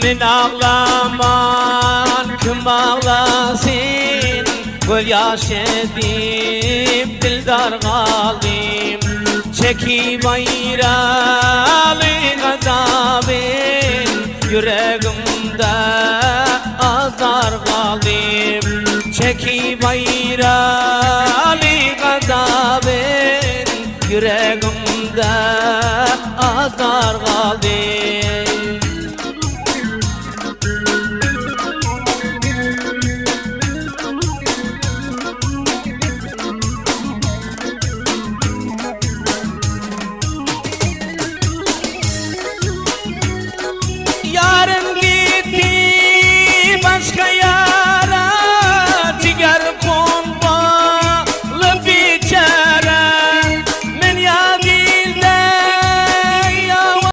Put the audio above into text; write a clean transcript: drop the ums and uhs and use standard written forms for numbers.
Min ağlaman kim ağlasın, göl yaş edip dildar galim. Çekip ayralı gazabın, yüreğimde azar galim. Çekip ayralı gazabın, yüreğimde azar galim.